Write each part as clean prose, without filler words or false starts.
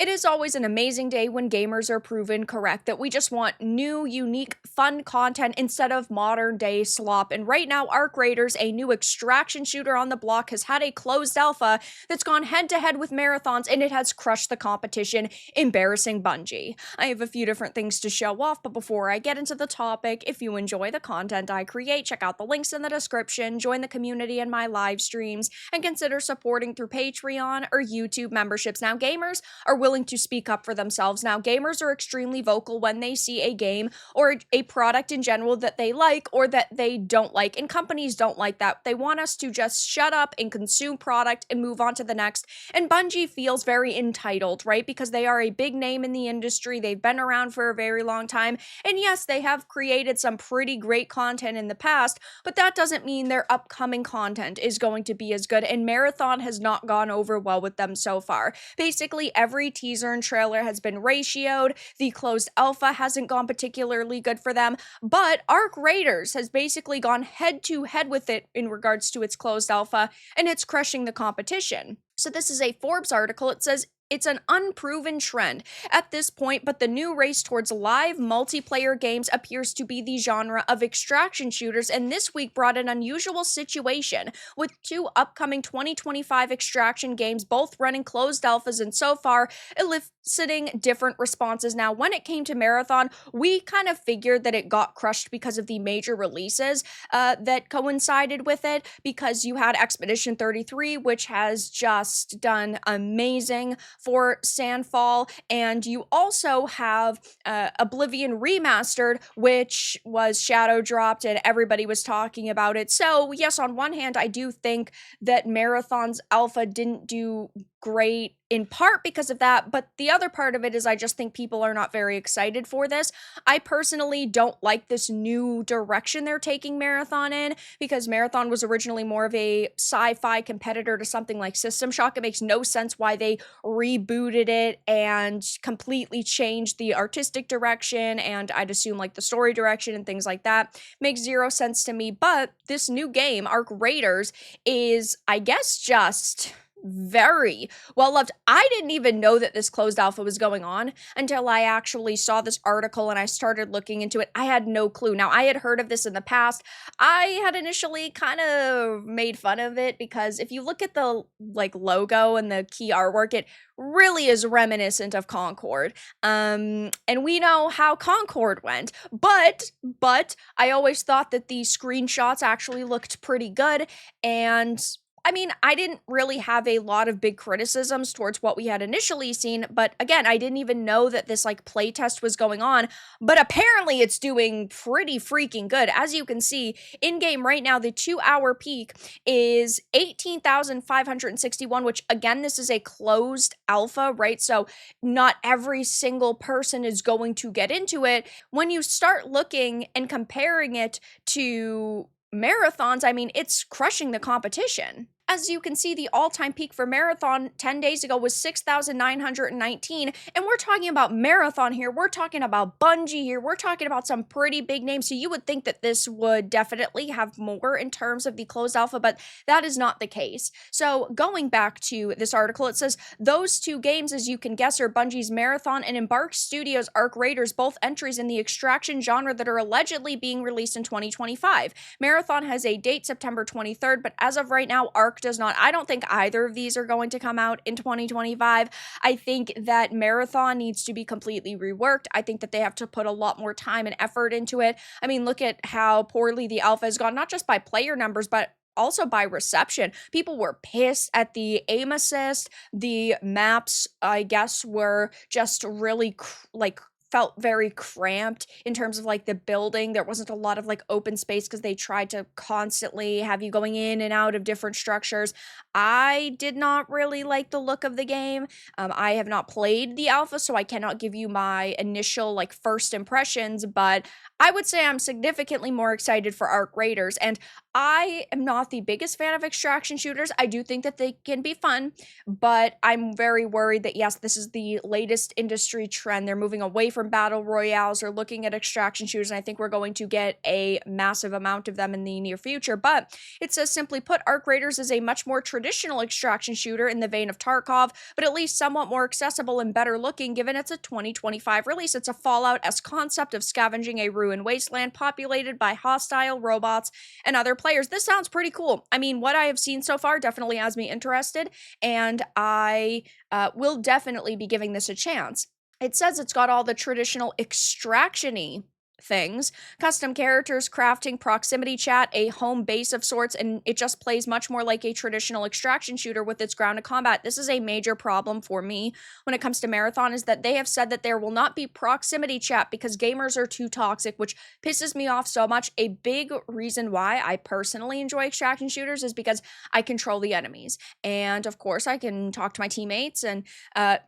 It is always an amazing day when gamers are proven correct that we just want new, unique, fun content instead of modern day slop. And right now, Ark Raiders, a new extraction shooter on the block, has had a closed alpha that's gone head to head with marathons and it has crushed the competition, embarrassing Bungie. I have a few different things to show off, but before I get into the topic, if you enjoy the content I create, check out the links in the description, join the community in my live streams, and consider supporting through Patreon or YouTube memberships. Now, gamers are willing to speak up for themselves. Now, gamers are extremely vocal when they see a game or a product in general that they like or that they don't like, and companies don't like that. They want us to just shut up and consume product and move on to the next, and Bungie feels very entitled, right? Because they are a big name in the industry. They've been around for a very long time, and yes, they have created some pretty great content in the past, but that doesn't mean their upcoming content is going to be as good, and Marathon has not gone over well with them so far. Basically, every teaser and trailer has been ratioed. The closed alpha hasn't gone particularly good for them, but Ark Raiders has basically gone head to head with it in regards to its closed alpha, and it's crushing the competition. So this is a Forbes article. It says, it's an unproven trend at this point, but the new race towards live multiplayer games appears to be the genre of extraction shooters, and this week brought an unusual situation with two upcoming 2025 extraction games, both running closed alphas and so far eliciting different responses. Now, when it came to Marathon, we kind of figured that it got crushed because of the major releases that coincided with it, because you had Expedition 33, which has just done amazing for Sandfall, and you also have Oblivion Remastered, which was shadow dropped and everybody was talking about it. So yes, on one hand, I do think that Marathon's alpha didn't do great in part because of that, but the other part of it is I just think people are not very excited for this. I personally don't like this new direction they're taking Marathon in, because Marathon was originally more of a sci-fi competitor to something like System Shock. It makes no sense why they rebooted it and completely changed the artistic direction, and I'd assume like the story direction and things like that. Makes zero sense to me, but this new game, Ark Raiders, is, I guess, just very well loved. I didn't even know that this closed alpha was going on until I actually saw this article and I started looking into it. I had no clue. Now, I had heard of this in the past. I had initially kind of made fun of it because if you look at the logo and the key artwork, it really is reminiscent of Concord. And we know how Concord went, but I always thought that the screenshots actually looked pretty good, and I mean, I didn't really have a lot of big criticisms towards what we had initially seen, but again, I didn't even know that this playtest was going on, but apparently it's doing pretty freaking good. As you can see, in-game right now, the 2-hour peak is 18,561, which again, this is a closed alpha, right? So not every single person is going to get into it. When you start looking and comparing it to marathons, I mean, it's crushing the competition. As you can see, the all-time peak for Marathon 10 days ago was 6,919, and we're talking about Marathon here, we're talking about Bungie here, we're talking about some pretty big names, so you would think that this would definitely have more in terms of the closed alpha, but that is not the case. So going back to this article, it says, those two games, as you can guess, are Bungie's Marathon and Embark Studios' Ark Raiders, both entries in the extraction genre that are allegedly being released in 2025. Marathon has a date, September 23rd, but as of right now, Ark does not. I don't think either of these are going to come out in 2025. I think that Marathon needs to be completely reworked. I think that they have to put a lot more time and effort into it. I mean, look at how poorly the alpha has gone, not just by player numbers, but also by reception. People were pissed at the aim assist. The maps, I guess, were just really felt very cramped in terms of the building. There wasn't a lot of open space because they tried to constantly have you going in and out of different structures. I did not really like the look of the game. I have not played the alpha, so I cannot give you my initial first impressions, but I would say I'm significantly more excited for Ark Raiders, and I am not the biggest fan of extraction shooters. I do think that they can be fun, but I'm very worried that, yes, this is the latest industry trend. They're moving away from battle royales or looking at extraction shooters, and I think we're going to get a massive amount of them in the near future. But it says, simply put, Ark Raiders is a much more traditional extraction shooter in the vein of Tarkov, but at least somewhat more accessible and better looking given it's a 2025 release. It's a Fallout-esque concept of scavenging a ruined wasteland populated by hostile robots and other players. This sounds pretty cool. I mean, what I have seen so far definitely has me interested, and I will definitely be giving this a chance. It says it's got all the traditional extraction-y things, custom characters, crafting, proximity chat, a home base of sorts, and it just plays much more like a traditional extraction shooter with its grounded combat. This is a major problem for me when it comes to Marathon, is that they have said that there will not be proximity chat because gamers are too toxic, which pisses me off so much. A big reason why I personally enjoy extraction shooters is because I control the enemies, and of course I can talk to my teammates, and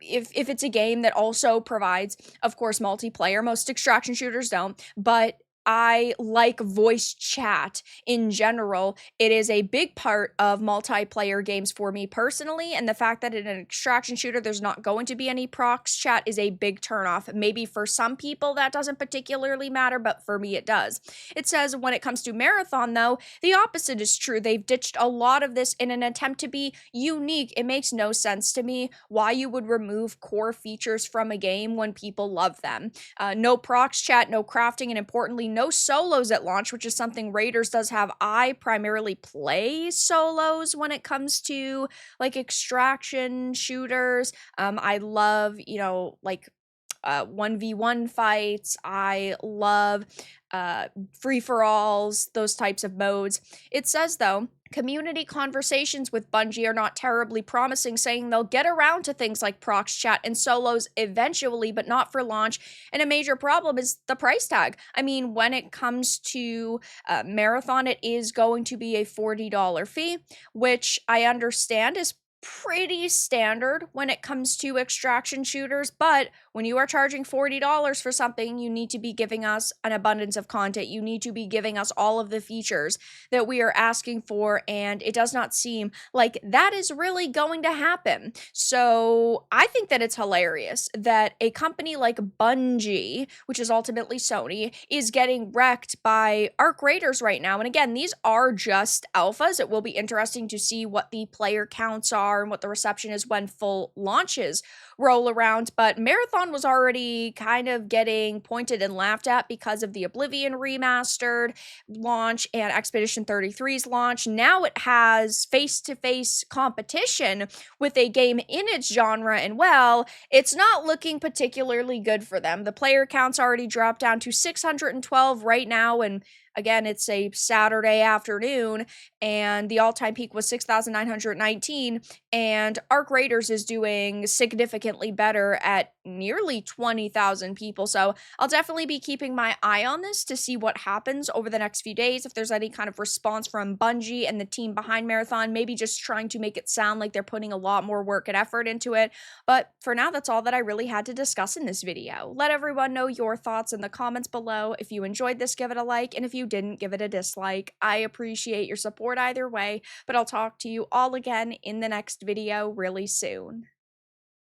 if it's a game that also provides, of course, multiplayer, most extraction shooters don't, but I like voice chat in general. It is a big part of multiplayer games for me personally, and the fact that in an extraction shooter there's not going to be any prox chat is a big turnoff. Maybe for some people that doesn't particularly matter, but for me it does. It says when it comes to Marathon, though, the opposite is true. They've ditched a lot of this in an attempt to be unique. It makes no sense to me why you would remove core features from a game when people love them. No prox chat, no crafting, and importantly, no solos at launch, which is something Raiders does have. I primarily play solos when it comes to like extraction shooters. I love, like 1v1 fights. I love free-for-alls, those types of modes. It says, though, community conversations with Bungie are not terribly promising, saying they'll get around to things like prox chat and solos eventually, but not for launch. And a major problem is the price tag. I mean, when it comes to Marathon, it is going to be a $40 fee, which I understand is pretty standard when it comes to extraction shooters, but when you are charging $40 for something, you need to be giving us an abundance of content. You need to be giving us all of the features that we are asking for, and it does not seem like that is really going to happen. So I think that it's hilarious that a company like Bungie, which is ultimately Sony, is getting wrecked by Ark Raiders right now. And again, these are just alphas. It will be interesting to see what the player counts are and what the reception is when full launches roll around. But Marathon was already kind of getting pointed and laughed at because of the Oblivion remastered launch and Expedition 33's launch. Now it has face-to-face competition with a game in its genre, and well, it's not looking particularly good for them. The player count's already dropped down to 612 right now, and again, it's a Saturday afternoon, and the all-time peak was 6,919, and Ark Raiders is doing significantly better at nearly 20,000 people. So I'll definitely be keeping my eye on this to see what happens over the next few days, if there's any kind of response from Bungie and the team behind Marathon, maybe just trying to make it sound like they're putting a lot more work and effort into it. But for now, that's all that I really had to discuss in this video. Let everyone know your thoughts in the comments below. If you enjoyed this, give it a like, and if you didn't, give it a dislike. I appreciate your support either way, but I'll talk to you all again in the next video really soon.